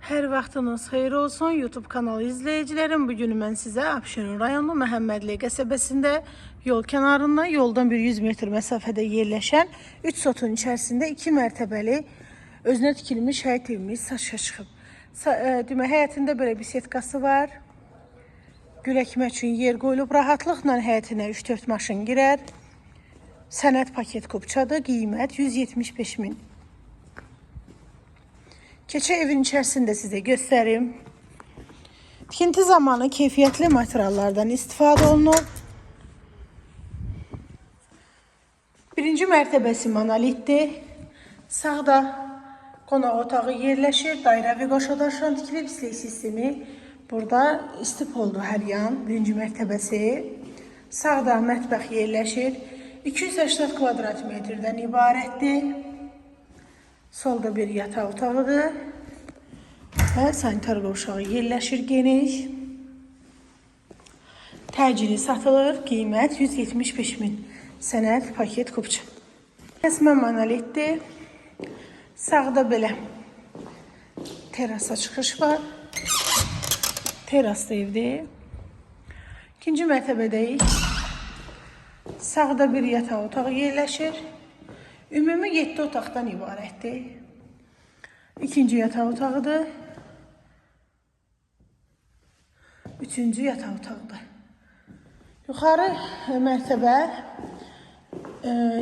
Hər vaxtınız xeyir olsun YouTube kanalı izləyicilərim. Bugün mən sizə Abşeron rayonu Məhəmmədli qəsəbəsində yol kənarında yoldan bir 100 metr məsafədə yerləşən 3 sotun içərisində 2 mərtəbəli özünə tikilmiş həyət evimiz satışa çıxıb. Demək, həyətində belə bir setkası var. Gül əkmək üçün yer qoyulub, rahatlıqla həyətinə 3-4 maşın girər. Sənəd paket kupçadır, qiymət 175 min. Keçə evin içərisində sizə göstərim. Tikinti zamanı keyfiyyətli materiallardan istifadə olunub. Birinci mərtəbəsi monolitdir. Sağda qonaq otağı yerləşir. Dairəvi qoşadaşdan tikilib istilik sistemi. Burada istipoldur hər yan. Birinci mərtəbəsi. Sağda mətbəx yerləşir. 280 kvadrat metrdən ibarətdir. Solda bir yataq otağıdır və sanitar qovşağı yerləşir geniş. Təcili satılır, qiymət 175 min. Sənəd paket kupça. Kəsmə monolitdir. Sağda belə terasa çıxış var. Terasda evdir. İkinci mərtəbədəyik. Sağda bir yataq otağı yerləşir. Ümumi 7 otaqdan ibarətdir. İkinci yataq otağıdır. Üçüncü yataq otağıdır. Yuxarı mərtəbə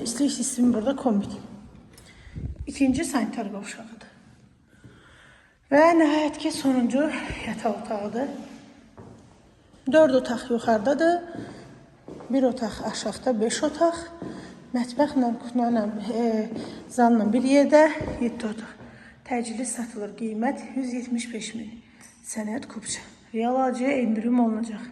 istilik sistemi burada kombin. İkinci sanitar qovşağıdır. Və nəhayət ki sonuncu yataq otağıdır. 4 otaq yuxarıdadır. 1 otaq aşağıda, 5 otaq. Mətbəxlə, kuxnyayla, zalla bir yerdə 7 otaq. Təcili satılır, qiymət 175 min. Sənəd kupça. Real acıya endirim olunacaq.